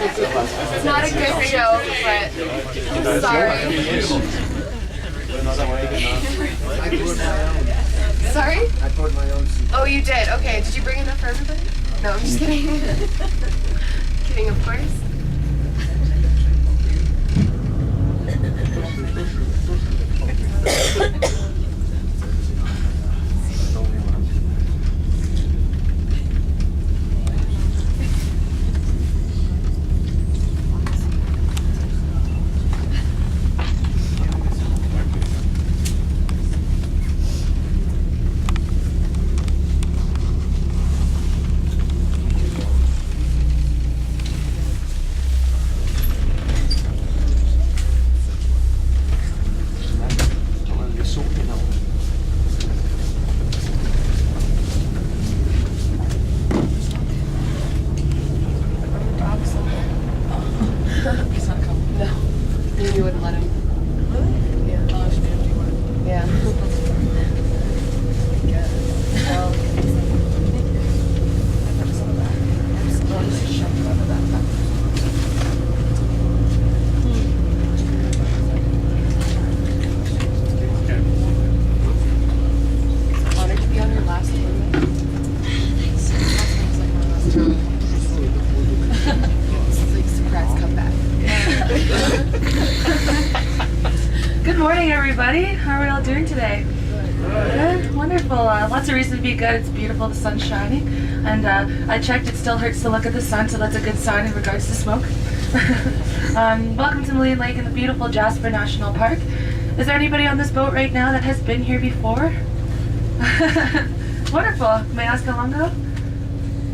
It's not a good joke, but I'm sorry. Sorry? I poured my own soup. Oh, you did? Okay. Did you bring enough for everybody? No, I'm just kidding. Kidding, of course. You wouldn't let him. Really? Yeah. Oh, she made him do one. Yeah. Honored to be on your last tournament. Thanks. It's like my last tournament. It's like surprise comeback. Good morning, everybody. How are we all doing today? Good. Wonderful. Lots of reason to be good. It's beautiful. The sun's shining. And I checked, it still hurts to look at the sun, so that's a good sign in regards to smoke. Welcome to Maligne Lake in the beautiful Jasper National Park. Is there anybody on this boat right now that has been here before? Wonderful. May I ask how long ago?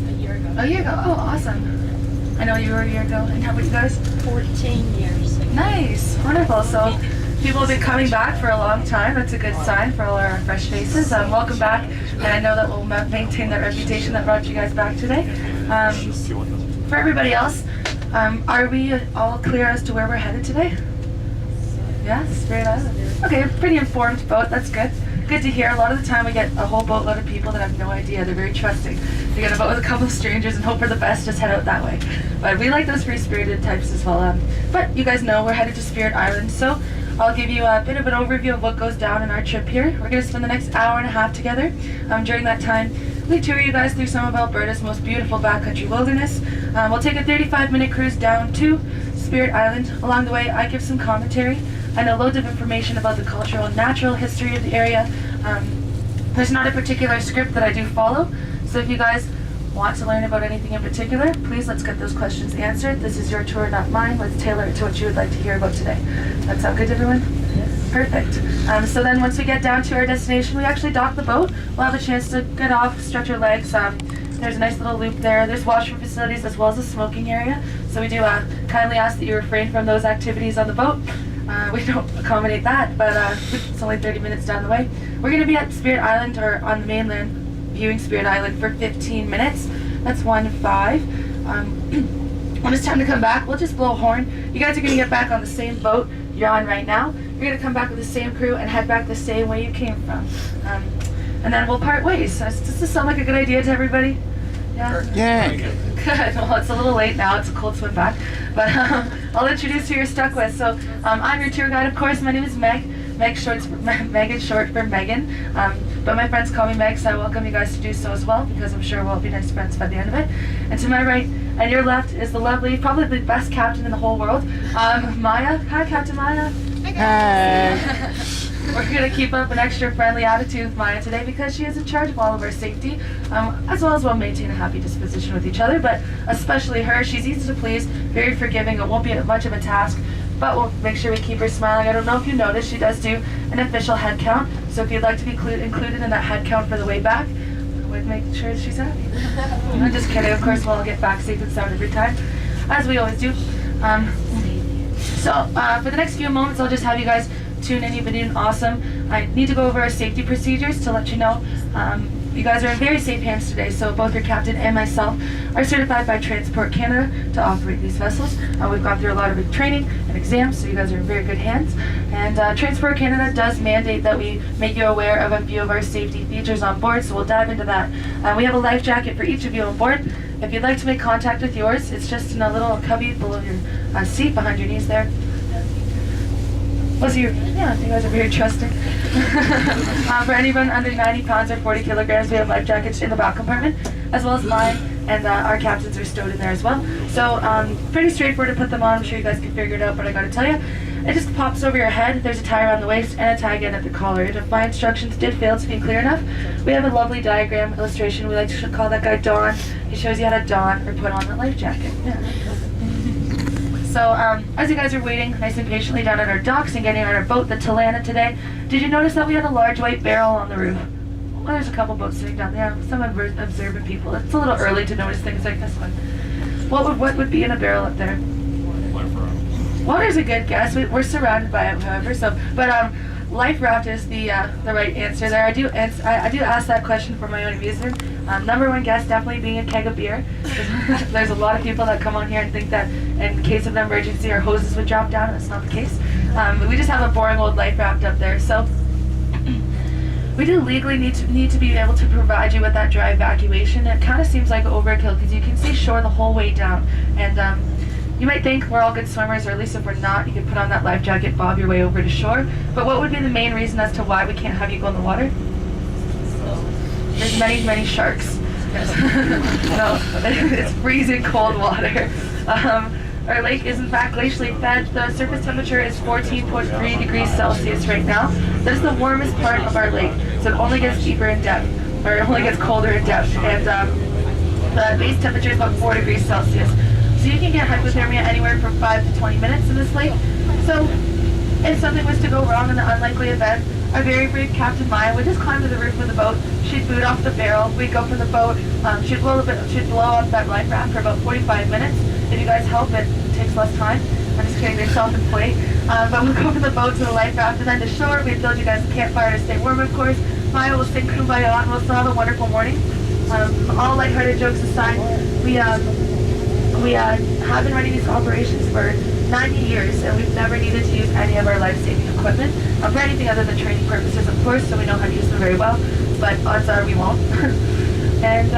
A year ago. A year ago. Oh, awesome. I know you were a year ago. And how about you guys? 14 years ago. Nice. Wonderful. So people have been coming back for a long time. That's a good sign for all our fresh faces. Welcome back. And I know that we'll maintain that reputation that brought you guys back today. For everybody else, are we all clear as to where we're headed today? Yeah, Spirit Island. Okay, pretty informed boat. That's good. Good to hear. A lot of the time we get a whole boatload of people that have no idea. They're very trusting. They get a boat with a couple of strangers and hope for the best, just head out that way. But we like those free-spirited types as well. But you guys know we're headed to Spirit Island, so I'll give you a bit of an overview of what goes down in our trip here. We're going to spend the next hour and a half together. During that time, we tour you guys through some of Alberta's most beautiful backcountry wilderness. We'll take a 35-minute cruise down to Spirit Island. Along the way, I give some commentary. I know loads of information about the cultural and natural history of the area. There's not a particular script that I do follow, so if you guys want to learn about anything in particular, please let's get those questions answered. This is your tour, not mine. Let's tailor it to what you would like to hear about today. That sound good to everyone? Yes. Perfect. So then once we get down to our destination, we actually dock the boat. We'll have a chance to get off, stretch our legs. There's a nice little loop there. There's washroom facilities as well as a smoking area. So we do kindly ask that you refrain from those activities on the boat. We don't accommodate that, but it's only 30 minutes down the way. We're going to be at Spirit Island, or on the mainland, viewing Spirit Island for 15 minutes. That's 1-5. When it's time to come back, we'll just blow a horn. You guys are going to get back on the same boat you're on right now. You're going to come back with the same crew and head back the same way you came from. And then we'll part ways. Does this sound like a good idea to everybody? Yeah? Yeah. Good. Well, it's a little late now. It's a cold swim back. But I'll introduce who you're stuck with. So I'm your tour guide, of course. My name is Meg. Meg is short for Megan. But my friends call me Meg, so I welcome you guys to do so as well, because I'm sure we'll be nice friends by the end of it. And to my right and your left is the lovely, probably the best captain in the whole world, Maya. Hi, Captain Maya. Hi. We're going to keep up an extra friendly attitude with Maya today because she is in charge of all of our safety, as well as we'll maintain a happy disposition with each other, but especially her. She's easy to please, very forgiving. It won't be much of a task, but we'll make sure we keep her smiling. I don't know if you noticed, she does do an official head count, so if you'd like to be included in that head count for the way back, we'd make sure she's happy. I'm just kidding. Of course, we'll all get back safe and sound every time, as we always do. For the next few moments, I'll just have you guys tune in. You've been doing awesome. I need to go over our safety procedures to let you know. You guys are in very safe hands today, so both your captain and myself are certified by Transport Canada to operate these vessels. We've gone through a lot of training and exams, so you guys are in very good hands. And Transport Canada does mandate that we make you aware of a few of our safety features on board, so we'll dive into that. We have a life jacket for each of you on board. If you'd like to make contact with yours, it's just in a little cubby below your seat, behind your knees there. Yeah, you guys are very trusting. For anyone under 90 pounds or 40 kilograms, we have life jackets in the back compartment, as well as mine, and our captains are stowed in there as well. So pretty straightforward to put them on. I'm sure you guys can figure it out, but I gotta tell you, it just pops over your head. There's a tie around the waist and a tie again at the collar. And if my instructions did fail to be clear enough, we have a lovely diagram illustration. We like to call that guy Don. He shows you how to don or put on that life jacket. Yeah. So as you guys are waiting nice and patiently down at our docks and getting on our boat, the Talana today, did you notice that we had a large white barrel on the roof? Well, there's a couple boats sitting down there. Some observant people. It's a little early to notice things like this one. What would be in a barrel up there? Water's a good guess. We're surrounded by it, however. But life raft is the right answer there. I do ask that question for my own amusement. Number one guess definitely being a keg of beer. There's a lot of people that come on here and think that in case of an emergency our hoses would drop down. That's not the case. We just have a boring old life raft up there. So we do legally need to be able to provide you with that dry evacuation. It kind of seems like overkill because you can see shore the whole way down, and you might think we're all good swimmers, or at least if we're not, you can put on that life jacket, bob your way over to shore. But what would be the main reason as to why we can't have you go in the water? There's many, many sharks. No, it's freezing cold water. Our lake is in fact glacially fed. The surface temperature is 14.3 degrees Celsius right now. That is the warmest part of our lake. So it only gets deeper in depth, or it only gets colder in depth. And the base temperature is about 4 degrees Celsius. So you can get hypothermia anywhere from 5 to 20 minutes in this lake. So if something was to go wrong in the unlikely event, our very brave Captain Maya would just climb to the roof of the boat. She'd boot off the barrel. We'd go from the boat. She'd blow up that life raft for about 45 minutes. If you guys help, it takes less time. I'm just kidding, they're self-employed. But we'll go from the boat to the life raft and then to shore. We'd build you guys a campfire to stay warm, of course. Maya will sing Kumbaya and we'll still have a wonderful morning. All lighthearted jokes aside, we have been running these operations for 90 years, and we've never needed to use any of our life-saving equipment for anything other than training purposes, of course, so we know how to use them very well, but odds are we won't. And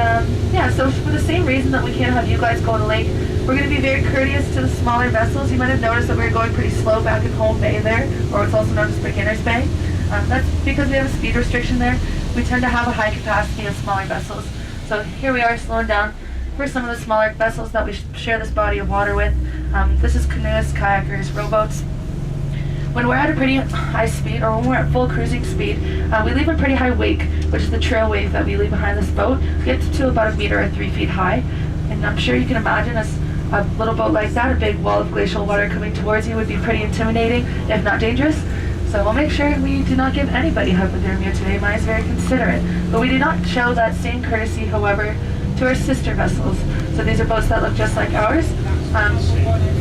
yeah, so for the same reason that we can't have you guys go to the lake, we're going to be very courteous to the smaller vessels. You might have noticed that we were going pretty slow back in Home Bay there, or it's also known as Beginner's Bay. That's because we have a speed restriction there. We tend to have a high capacity of smaller vessels. So here we are slowing down for some of the smaller vessels that we share this body of water with. This is canoeists, kayakers, rowboats. When we're at a pretty high speed, or when we're at full cruising speed, we leave a pretty high wake, which is the trail wave that we leave behind this boat. We get to about 1 meter or 3 feet high. And I'm sure you can imagine a little boat like that, a big wall of glacial water coming towards you would be pretty intimidating, if not dangerous. So we'll make sure we do not give anybody hypothermia today. Maya's very considerate. But we do not show that same courtesy, however, to our sister vessels. So these are boats that look just like ours.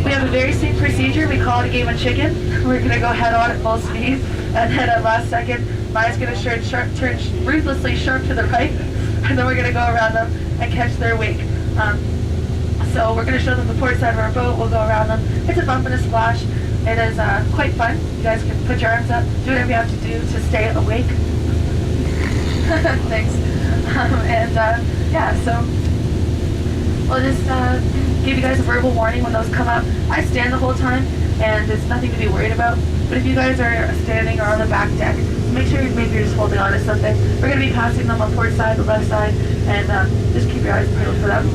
We have a very safe procedure. We call it a game of chicken. We're going to go head on at full speed, and then at last second, Maya's going to turn ruthlessly sharp to the right, and then we're going to go around them and catch their wake. So we're going to show them the port side of our boat. We'll go around them. It's a bump and a splash. It is quite fun. You guys can put your arms up, do whatever you have to do to stay awake. Thanks. Yeah, so we'll just give you guys a verbal warning when those come up. I stand the whole time, and it's nothing to be worried about. But if you guys are standing or on the back deck, make sure maybe you're just holding on to something. We're going to be passing them on port side, the left side, and just keep your eyes peeled for them.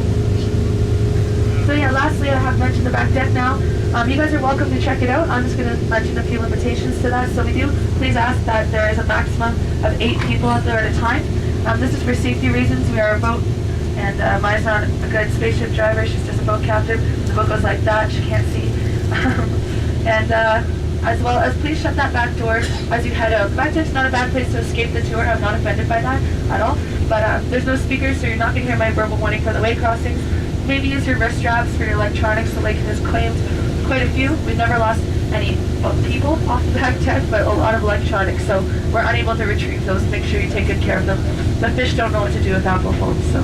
So yeah, lastly, I have mentioned the back deck now. You guys are welcome to check it out. I'm just going to mention a few limitations to that. So we do please ask that there is a maximum of 8 people out there at a time. This is for safety reasons. We are a boat, and Maya's not a good spaceship driver. She's just a boat captain. The boat goes like that. She can't see. And as well as please shut that back door as you head out. The back deck's not a bad place to escape the tour. I'm not offended by that at all. But there's no speakers, so you're not going to hear my verbal warning for the way crossings. Maybe use your wrist straps for your electronics. The lake has claimed quite a few. We've never lost any people off the back deck, but a lot of electronics, so we're unable to retrieve those. Make sure you take good care of them. The fish don't know what to do with Apple phones, so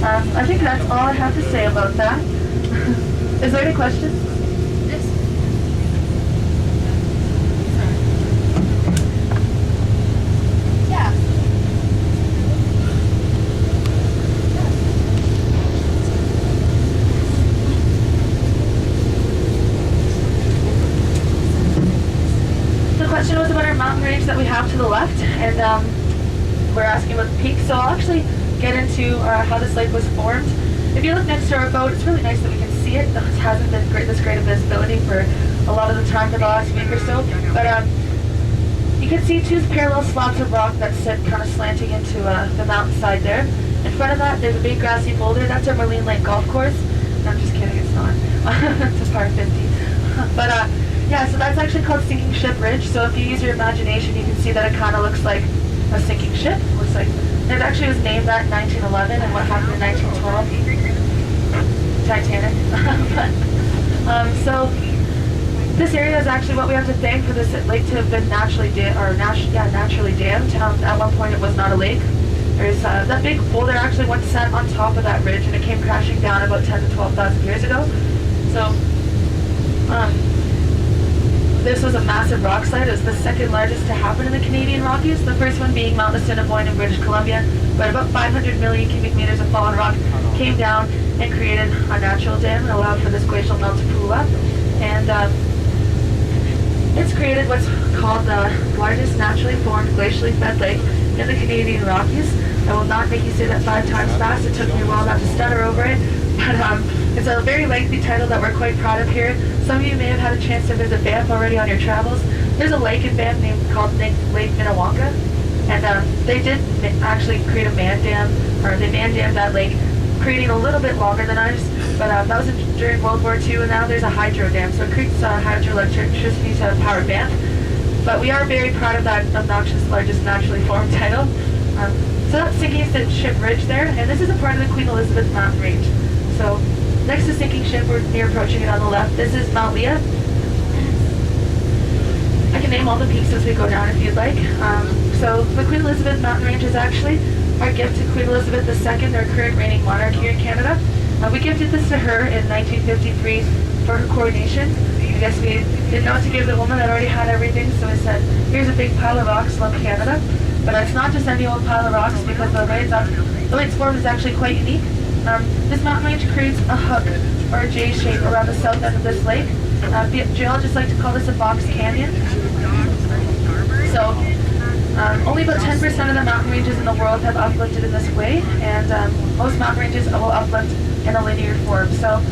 I think that's all I have to say about that. Is there any questions? Yes. Yeah. range that we have to the left, and we're asking about the peaks. So I'll actually get into how this lake was formed. If you look next to our boat, it's really nice that we can see it. It hasn't been this great of visibility for a lot of the time for the last week or so, but you can see two parallel slabs of rock that sit kind of slanting into the mountainside there. In front of that, there's a big grassy boulder. That's our Maligne Lake Golf Course. No, I'm just kidding, it's not. It's a par 50. But yeah, so that's actually called Sinking Ship Ridge. So if you use your imagination, you can see that it kind of looks like a sinking ship. Looks like it actually was named that in 1911, and what happened in 1912? Titanic. So this area is actually what we have to thank for this lake to have been naturally dammed. At one point, it was not a lake. There's that big boulder actually once sat on top of that ridge, and it came crashing down about 10 to 12,000 years ago. So this was a massive rock slide. It was the second largest to happen in the Canadian Rockies, the first one being Mount Assiniboine in British Columbia. But about 500 million cubic meters of fallen rock came down and created a natural dam and allowed for this glacial melt to cool up. And it's created what's called the largest naturally formed glacially fed lake in the Canadian Rockies. I will not make you say that 5 times fast. It took me a while not to stutter over it. But it's a very lengthy title that we're quite proud of here. Some of you may have had a chance to visit Banff already on your travels. There's a lake in Banff called Lake Minnewanka. And they did actually create a man dam, or they man dammed that lake, creating a little bit longer than ours. But that was during World War II, and now there's a hydro dam. So it creates hydroelectricity to power Banff. But we are very proud of that obnoxious, largest naturally formed title. So that's Sinking Ship Ridge there, and this is a part of the Queen Elizabeth Mountain Range. So next to Sinking Ship, we're near approaching it on the left. This is Mount Leah. I can name all the peaks as we go down if you'd like. So the Queen Elizabeth Mountain Range is actually our gift to Queen Elizabeth II, our current reigning monarch here in Canada. We gifted this to her in 1953 for her coronation. I guess we didn't know what to give the woman that already had everything, so we said, here's a big pile of rocks, love Canada. But it's not just any old pile of rocks, because the way it's formed is actually quite unique. This mountain range creates a hook, or a J shape, around the south end of this lake. Geologists like to call this a box canyon. So only about 10% of the mountain ranges in the world have uplifted in this way, and most mountain ranges will uplift in a linear form. So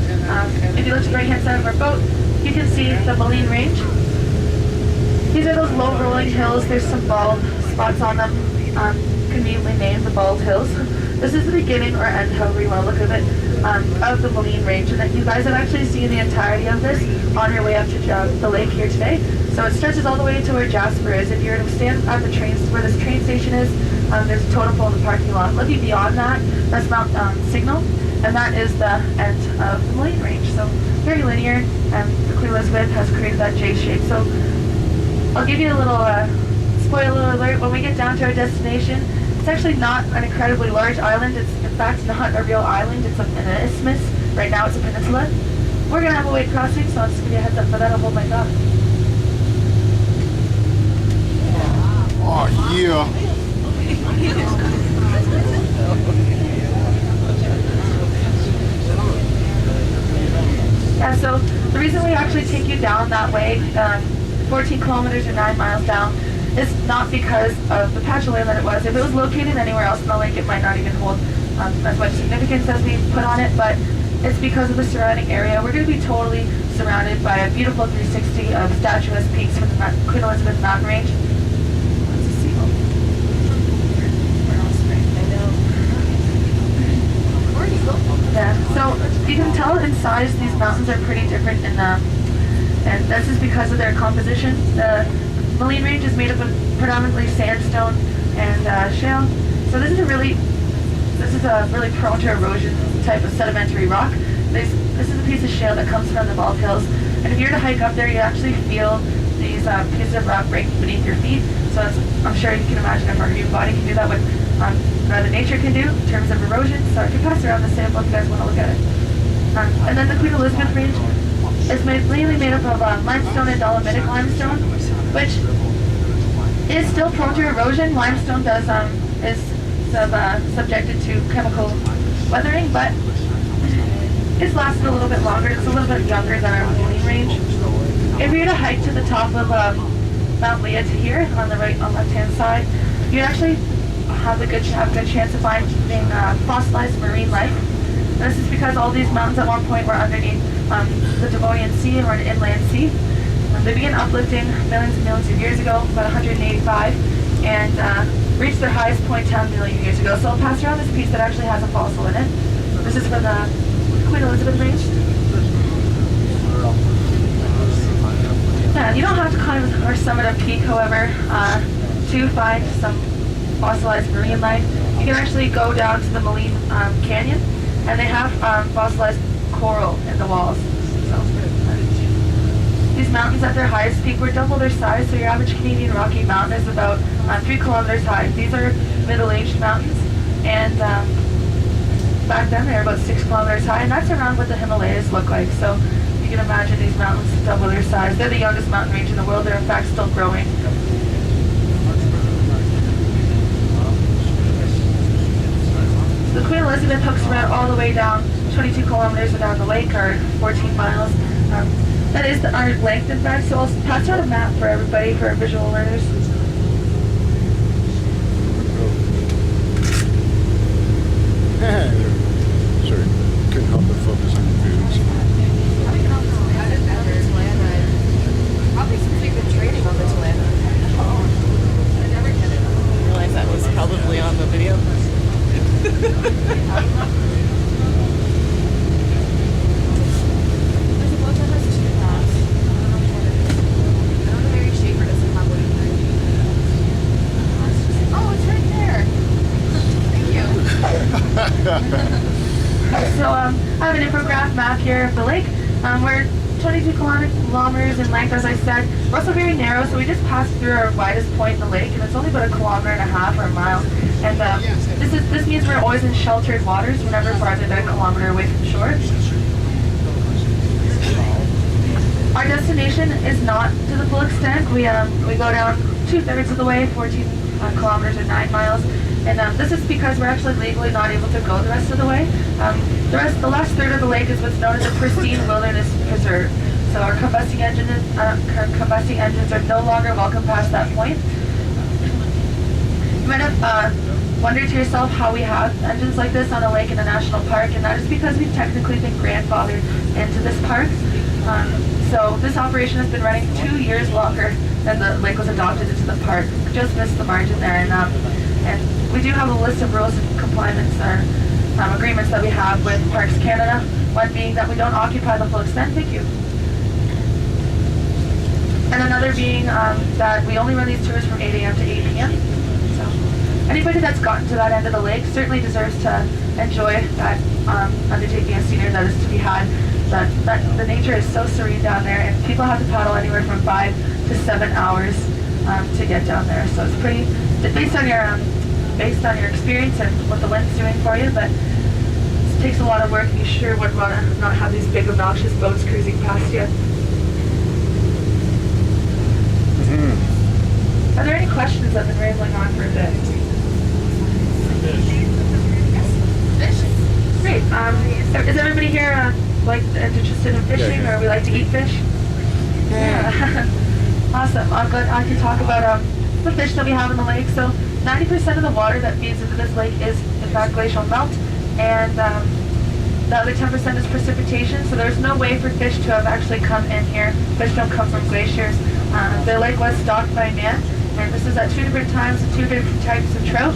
if you look to the right-hand side of our boat, you can see the Maligne Range. These are those low rolling hills. There's some bald spots on them, conveniently named the Bald Hills. This is the beginning or end, however you want to look at it, of the Maligne Range, and that you guys have actually seen the entirety of this on your way up to the lake here today. So it stretches all the way to where Jasper is. If you were to stand at the trains where this train station is, there's a totem pole in the parking lot. Looking beyond that, that's Mount Signal, and that is the end of the Maligne Range. So very linear, and the Queen Elizabeth has created that J shape. So I'll give you a little spoiler alert. When we get down to our destination, it's actually not an incredibly large island. It's in fact not a real island. It's an isthmus. Right now it's a peninsula. We're going to have a wave crossing, so I'll just give you a heads up for that. I'll hold my thought. Oh, yeah. Yeah, so the reason we actually take you down that way, 14 kilometers or 9 miles down, is not because of the patch of land that it was. If it was located anywhere else in the lake, it might not even hold as much significance as we put on it, but it's because of the surrounding area. We're going to be totally surrounded by a beautiful 360 of statuesque peaks from the Queen Elizabeth Mountain Range. Yeah, so you can tell in size these mountains are pretty different, and this is because of their composition. The Maligne Range is made up of predominantly sandstone and shale. So this is a really prone to erosion type of sedimentary rock. This is a piece of shale that comes from the Bald Hills, and if you were to hike up there, you actually feel these pieces of rock break beneath your feet. So I'm sure you can imagine if our human body can do that, what Mother Nature can do in terms of erosion. So I can pass around the sample if you guys want to look at it. And then the Queen Elizabeth Range is mainly made up of limestone and dolomitic limestone, which is still prone to erosion. Limestone is subjected to chemical weathering, but it's lasted a little bit longer. It's a little bit younger than our Maligne Range. If you were to hike to the top of Mount Leah to here on the right, on left-hand side, you actually have a good chance of finding fossilized marine life. And this is because all these mountains at one point were underneath the Devonian Sea or an inland sea. They began uplifting millions and millions of years ago, about 185, and reached their highest point 10 million years ago. So I'll pass around this piece that actually has a fossil in it. This is from the Queen Elizabeth range. Yeah, you don't have to climb or summit a peak, however, to find some fossilized marine life. You can actually go down to the Maligne Canyon, and they have fossilized coral in the walls. So, these mountains at their highest peak were double their size, so your average Canadian Rocky Mountain is about 3 kilometers high. These are middle-aged mountains, and back then they were about 6 kilometers high, and that's around what the Himalayas look like. So you can imagine these mountains double their size. They're the youngest mountain range in the world. They're in fact still growing. The Queen Elizabeth hooks around all the way down 22 kilometers down the lake, or 14 miles. That is our length, in fact, so I'll pass out a map for everybody, for our visual learners. Sorry, couldn't help but focus on the foods. Probably since we've been training on this land. I never get it. I realized that was probably on the video. There's a boat that has 2 paths. I don't know what it is. I know the Mary Schaefer doesn't have one either. Oh, it's right there. Thank you. So I have an infograph map here of the lake. We're 22 kilometers in length, as I said. We're also very narrow, so we just passed through our widest point in the lake, and it's only about 1.5 kilometers or a mile. And this means we're always in sheltered waters. We're never farther than 1 kilometer away from shore. Our destination is not to the full extent. We go down 2/3 of the way, 14 kilometers or 9 miles. And this is because we're actually legally not able to go the rest of the way. The last third of the lake is what's known as a pristine wilderness preserve. So our combusting engines are no longer welcome past that point. You might have wondered to yourself how we have engines like this on a lake in a national park, and that is because we've technically been grandfathered into this park. So this operation has been running 2 years longer than the lake was adopted into the park. Just missed the margin there, and we do have a list of rules and compliance or agreements that we have with Parks Canada. One being that we don't occupy the full extent. Thank you. And another being that we only run these tours from 8 a.m. to 8 p.m. So anybody that's gotten to that end of the lake certainly deserves to enjoy that undertaking of scenery that is to be had. That the nature is so serene down there, and people have to paddle anywhere from 5 to 7 hours to get down there. So it's pretty based on your experience and what the wind's doing for you, but it takes a lot of work. You sure would want to not have these big obnoxious boats cruising past you. Are there any questions? I've been rambling on for a bit. Fish? Great. Is everybody here interested in fishing, or we like to eat fish? Yeah. Awesome. I can talk about the fish that we have in the lake. So 90% of the water that feeds into this lake is in fact glacial melt, and the other 10% is precipitation. So there's no way for fish to have actually come in here. Fish don't come from glaciers. The lake was stocked by man, and this is at 2 different times, 2 different types of trout.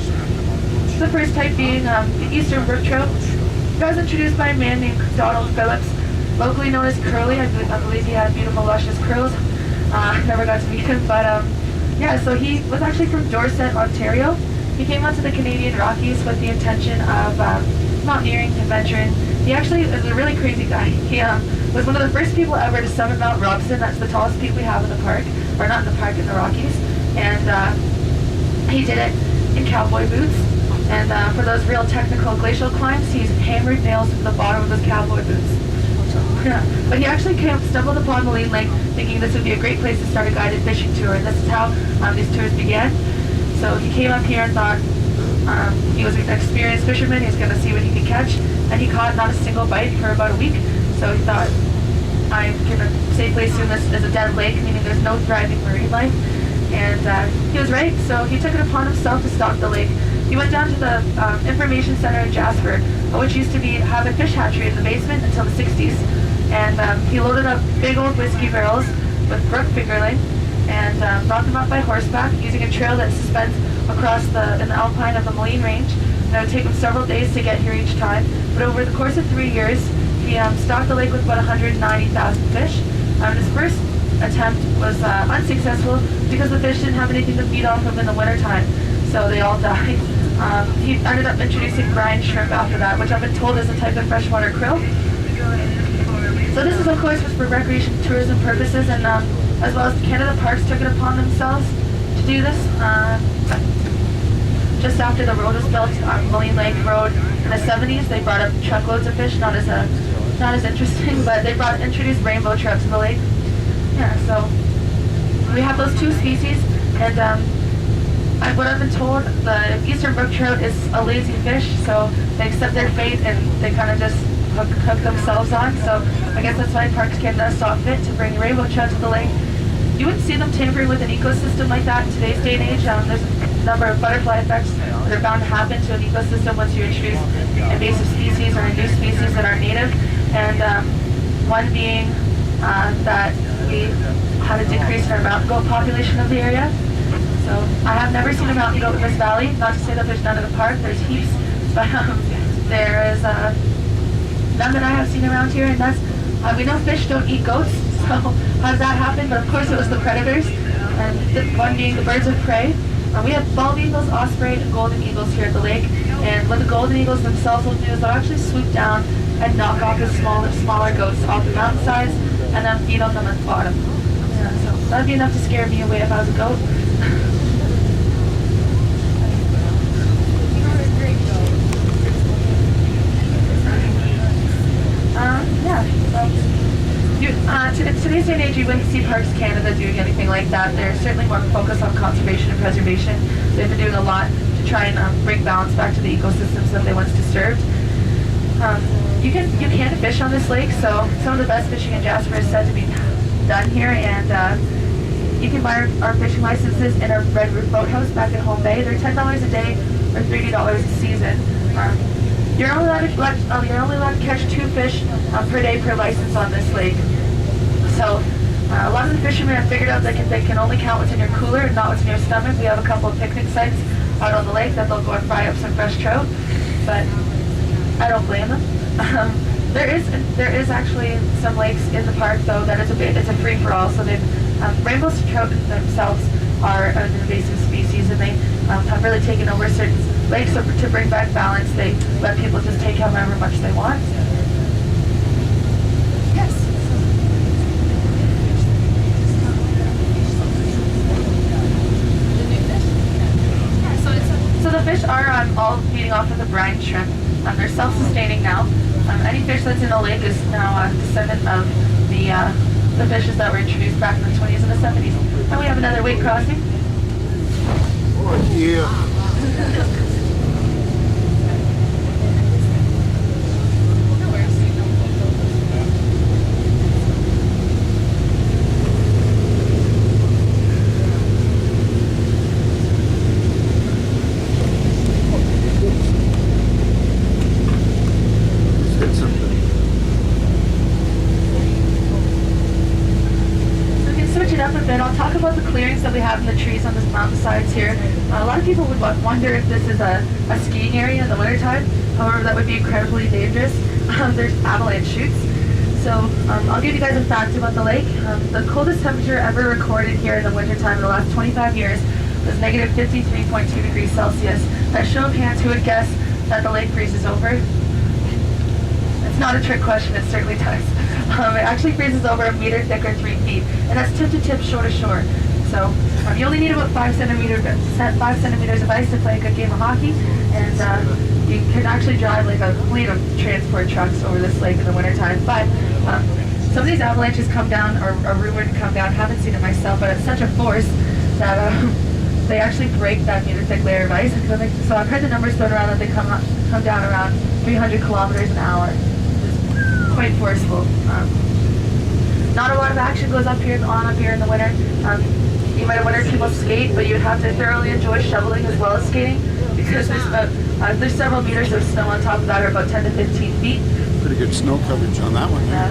The first type being the eastern brook trout. It was introduced by a man named Donald Phillips, locally known as Curly. I believe he had beautiful, luscious curls. Never got to meet him, but yeah, so he was actually from Dorset, Ontario. He came onto the Canadian Rockies with the intention of mountaineering, adventuring. He actually is a really crazy guy. He was one of the first people ever to summit Mount Robson. That's the tallest peak we have in the park, or not in the park, in the Rockies. And he did it in cowboy boots. And for those real technical glacial climbs, he's hammered nails into the bottom of his cowboy boots. Yeah. But he actually stumbled upon Maligne Lake, thinking this would be a great place to start a guided fishing tour, and this is how these tours began. So he came up here and thought he was an experienced fisherman. He was going to see what he could catch, and he caught not a single bite for about a week. So he thought, I'm going to safely assume this is a dead lake, meaning there's no thriving marine life. and he was right, so he took it upon himself to stock the lake. He went down to the information center in Jasper, which used to have a fish hatchery in the basement until the 60s, and he loaded up big old whiskey barrels with brook fingerling and brought them up by horseback using a trail that suspends across in the alpine of the Maligne range. And it would take him several days to get here each time, but over the course of 3 years, he stocked the lake with about 190,000 fish. His first attempt was unsuccessful because the fish didn't have anything to feed off of in the wintertime, so they all died. He ended up introducing brine shrimp after that, which I've been told is a type of freshwater krill. So this is, of course, was for recreation tourism purposes, and as well as Canada Parks took it upon themselves to do this. Just after the road was built, Maligne Lake Road in the 70s, they brought up truckloads of fish, not as interesting, but they introduced rainbow trout to the lake. Yeah, so we have those two species, and what I've been told, the eastern brook trout is a lazy fish, so they accept their fate and they kind of just hook themselves on. So I guess that's why Parks Canada saw fit to bring rainbow trout to the lake. You wouldn't see them tampering with an ecosystem like that in today's day and age. There's a number of butterfly effects that are bound to happen to an ecosystem once you introduce invasive species or new species that aren't native. And one being that we had a decrease in our mountain goat population of the area. So I have never seen a mountain goat in this valley. Not to say that there's none in the park, there's heaps, but there is none that I have seen around here, and that's, we know fish don't eat goats, so how does that happen? But of course it was the predators, and one being the birds of prey. We have bald eagles, osprey, and golden eagles here at the lake, and what the golden eagles themselves will do is they'll actually swoop down and knock off the smaller goats off the mountainsides, and then feed on them at the bottom. Yeah, so that'd be enough to scare me away if I was a goat. In today's day and age, you wouldn't see Parks Canada doing anything like that. They're certainly more focused on conservation and preservation. They've been doing a lot to try and bring balance back to the ecosystems that they once disturbed. You can fish on this lake, so some of the best fishing in Jasper is said to be done here, and you can buy our fishing licenses in our Red Roof Boathouse back in Home Bay. They're $10 a day or $30 a season. You're only allowed to catch 2 fish per day per license on this lake. So a lot of the fishermen have figured out they can only count what's in your cooler and not what's in your stomach. We have a couple of picnic sites out on the lake that they'll go and fry up some fresh trout, but I don't blame them. There is actually some lakes in the park though that it's a free for all. So rainbow trout themselves are an invasive species, and they have really taken over certain lakes. So to bring back balance, they let people just take however much they want. Yes. So the fish are all feeding off of the brine shrimp. They're self-sustaining now. Any fish that's in the lake is now a descendant of the fishes that were introduced back in the 20s and the 70s. And we have another weight crossing. Oh, yeah. I'll talk about the clearings that we have in the trees on the mountainsides here. A lot of people would wonder if this is a skiing area in the wintertime. However, that would be incredibly dangerous. There's avalanche chutes. So I'll give you guys a fact about the lake. The coldest temperature ever recorded here in the wintertime in the last 25 years was negative 53.2 degrees Celsius. By show of hands, who would guess that the lake freezes over? It's not a trick question, it certainly does. It actually freezes over a meter thick or 3 feet, and that's tip to tip, shore to shore. So you only need about 5 centimeters of ice to play a good game of hockey, and you can actually drive like a fleet of transport trucks over this lake in the wintertime. But some of these avalanches come down, or are rumored to come down. Haven't seen it myself, but it's such a force that they actually break that meter thick layer of ice. So I've heard the numbers thrown around that they come down around 300 kilometers an hour. Quite forceful. Not a lot of action goes on up here in the winter. you might wonder if people skate, but you'd have to thoroughly enjoy shoveling as well as skating because there's several meters of snow on top of that, or about 10 to 15 feet. Pretty good snow coverage on that one. Yeah,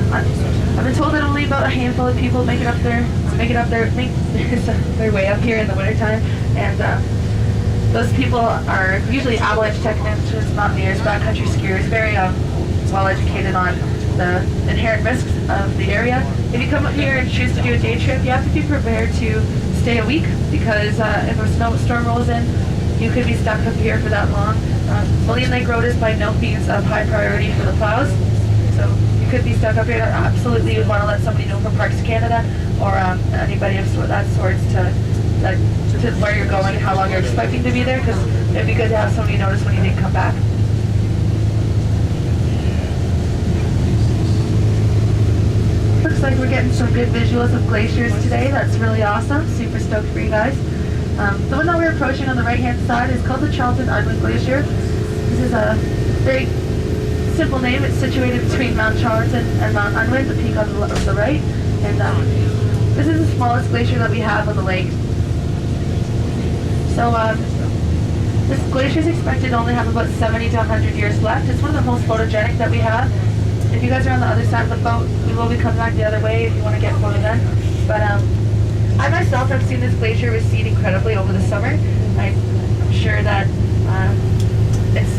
I've been told that only about a handful of people make their way up here in the wintertime, and those people are usually avalanche technicians, mountaineers, backcountry skiers, very well educated on the inherent risks of the area. If you come up here and choose to do a day trip, you have to be prepared to stay a week because if a snowstorm rolls in, you could be stuck up here for that long. Maligne Lake Road is by no means of high priority for the plows, so you could be stuck up here. Absolutely, you would want to let somebody know from Parks Canada or anybody of that sort to where you're going and how long you're expecting to be there, because it'd be good to have somebody notice when you didn't come back. Looks like we're getting some good visuals of glaciers today. That's really awesome. Super stoked for you guys. The one that we're approaching on the right-hand side is called the Charlton-Unwin Glacier. This is a very simple name. It's situated between Mount Charlton and Mount Unwin, the peak on the right. And this is the smallest glacier that we have on the lake. So this glacier is expected to only have about 70 to 100 years left. It's one of the most photogenic that we have. If you guys are on the other side of the boat, we will be coming back the other way if you want to get a photo then. But I myself have seen this glacier recede incredibly over the summer. I'm sure that it's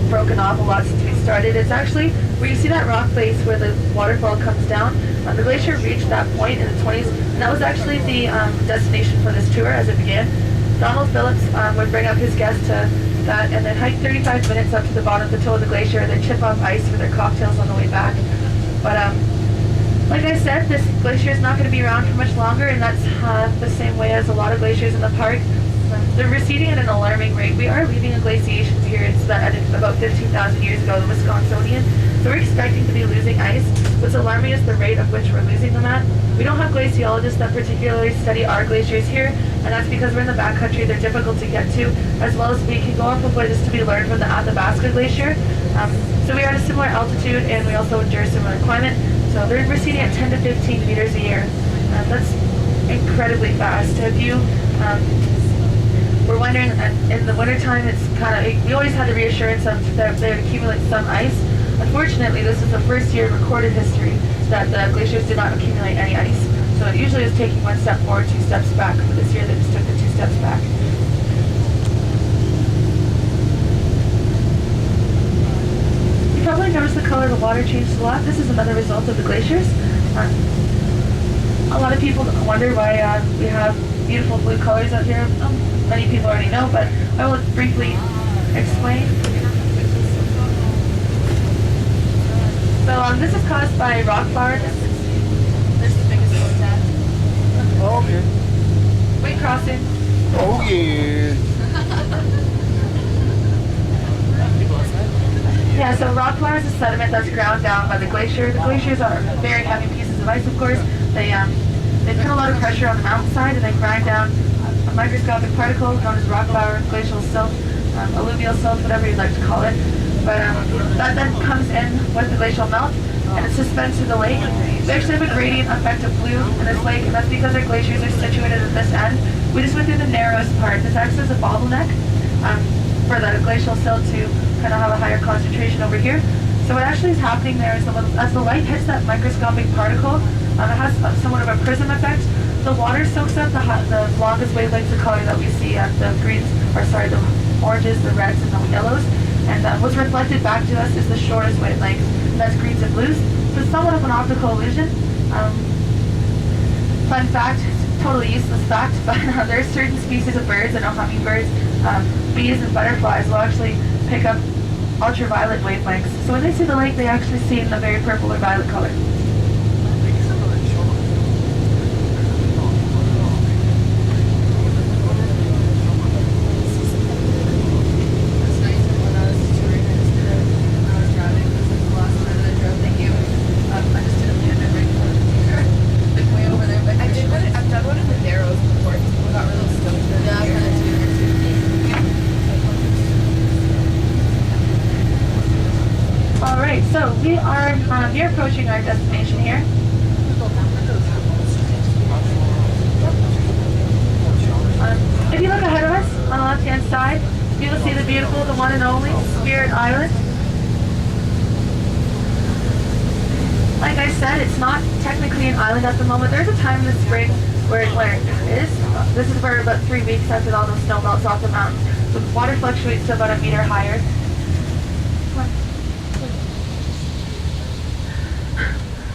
broken off a lot since we started. It's actually where you see that rock face where the waterfall comes down. The glacier reached that point in the 20s, and that was actually the destination for this tour as it began. Donald Phillips would bring up his guests to that and then hike 35 minutes up to the bottom of the toe of the glacier and then chip off ice for their cocktails on the way back. But like I said, this glacier is not going to be around for much longer, and that's the same way as a lot of glaciers in the park. They're receding at an alarming rate. We are leaving a glaciation period that ended about 15,000 years ago, the Wisconsinian. So we're expecting to be losing ice. What's alarming is the rate at which we're losing them at. We don't have glaciologists that particularly study our glaciers here, and that's because we're in the backcountry. They're difficult to get to, as well as we can go off of what is to be learned from the Athabasca Glacier. So we are at a similar altitude, and we also endure similar climate. So they're receding at 10 to 15 meters a year. That's incredibly fast. If you we're wondering, in the wintertime, it's kind of, we always had the reassurance of that they accumulate some ice. Unfortunately, this is the first year in recorded history that the glaciers did not accumulate any ice. So it usually is taking one step forward, 2 steps back. But this year, they just took the 2 steps back. You probably noticed the color of the water changed a lot. This is another result of the glaciers. A lot of people wonder why we have beautiful blue colors out here. Many people already know, but I will briefly explain. So this is caused by rock flowers. This is the biggest habitat. Oh, okay. Weight crossing. Oh, yeah. Yeah, so rock flowers is sediment that's ground down by the glacier. The glaciers are very heavy pieces of ice, of course. They put a lot of pressure on the mountainside and they grind down a microscopic particle known as rock flour, glacial silt, alluvial silt, whatever you'd like to call it. But that then comes in with the glacial melt and it suspends to the lake. We actually have a gradient effect of blue in this lake, and that's because our glaciers are situated at this end. We just went through the narrowest part. This acts as a bottleneck for the glacial silt to kind of have a higher concentration over here. So what actually is happening there is as the light hits that microscopic particle, it has somewhat of a prism effect. The water soaks up the longest wavelengths of color that we see at the greens, the oranges, the reds, and the yellows. And what's reflected back to us is the shortest wavelength. That's greens and blues. So it's somewhat of an optical illusion. Fun fact, totally useless fact, but there are certain species of birds, I know hummingbirds, bees, and butterflies will actually pick up ultraviolet wavelengths. So when they see the lake, they actually see it in a very purple or violet color. So we are near approaching our destination here. island. Like I said, it's not technically an island at the moment. There's a time in the spring where it is. This is for about 3 weeks after all the snow melts off the mountain. The water fluctuates to about 1 meter higher.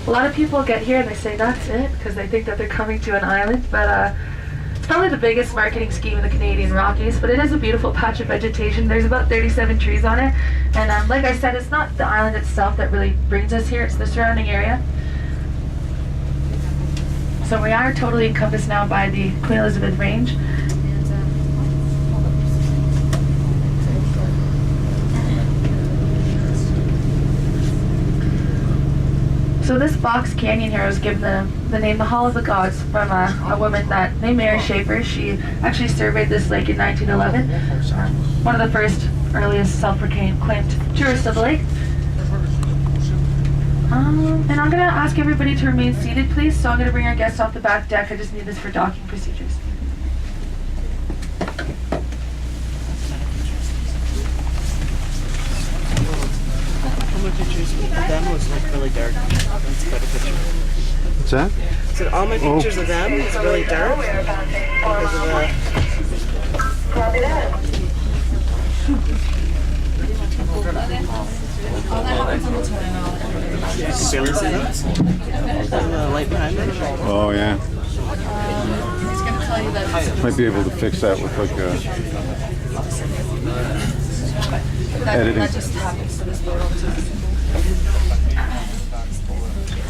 A lot of people get here and they say that's it because they think that they're coming to an island, but it's probably the biggest marketing scheme in the Canadian Rockies, but it is a beautiful patch of vegetation. There's about 37 trees on it, and like I said, it's not the island itself that really brings us here, it's the surrounding area. So we are totally encompassed now by the Queen Elizabeth Range. So this box canyon here was given the name the Hall of the Gods from a woman named Mary Schaefer. She actually surveyed this lake in 1911. One of the first earliest self-proclaimed tourists of the lake. And I'm going to ask everybody to remain seated, please. So I'm going to bring our guests off the back deck. I just need this for docking procedures. Pictures of them was like really dark. That's quite a picture. What's that? So all my pictures of them is really dark because of barely see them. The light behind them. Oh yeah. He's gonna tell you that Might be able to fix that with like editing. that just happens to this photo too.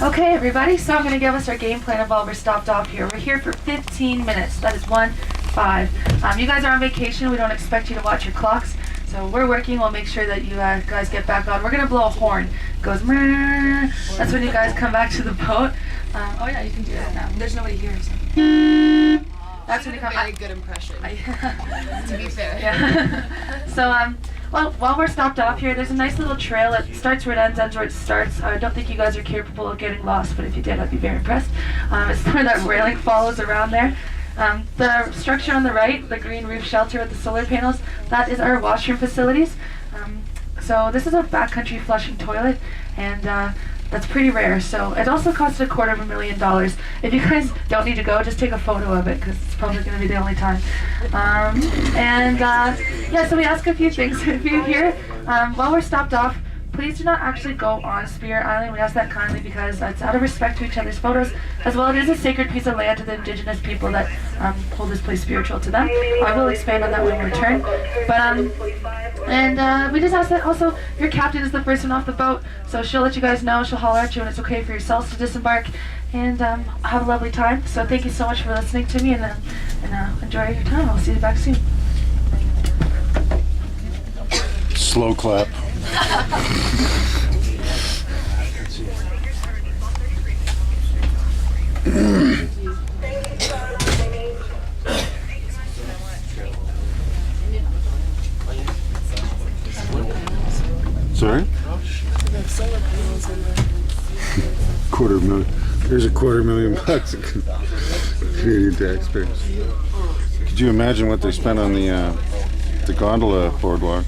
Okay, everybody, so I'm going to give us our game plan of while we're stopped off here. We're here for 15 minutes. That is 1-5. You guys are on vacation. We don't expect you to watch your clocks. So we're working. We'll make sure that you guys get back on. We're going to blow a horn. It goes, Mrrr. That's when you guys come back to the boat. Oh, yeah, you can do that now. There's nobody here. So. That's when you come. Very good impression. To be fair. Yeah. So well, while we're stopped off here, there's a nice little trail. It starts where it ends where it starts. I don't think you guys are capable of getting lost, but if you did, I'd be very impressed. It's where that railing follows around there. The structure on the right, the green roof shelter with the solar panels, that is our washroom facilities. So this is a backcountry flushing toilet, and that's pretty rare. So it also costed $250,000. If you guys don't need to go, just take a photo of it because it's probably going to be the only time. Yeah, so we ask a few things of you here. While we're stopped off, please do not actually go on Spirit Island. We ask that kindly because it's out of respect to each other's photos, as well it is a sacred piece of land to the indigenous people that hold this place spiritual to them. I will expand on that when we return. But we just ask that also your captain is the first one off the boat, so she'll let you guys know, she'll holler at you when it's okay for yourselves to disembark, and have a lovely time. So thank you so much for listening to me, and enjoy your time. I'll see you back soon. Slow clap. Sorry? $250,000. There's $250,000 of Canadian taxpayers. Could you imagine what they spent on the gondola boardwalk?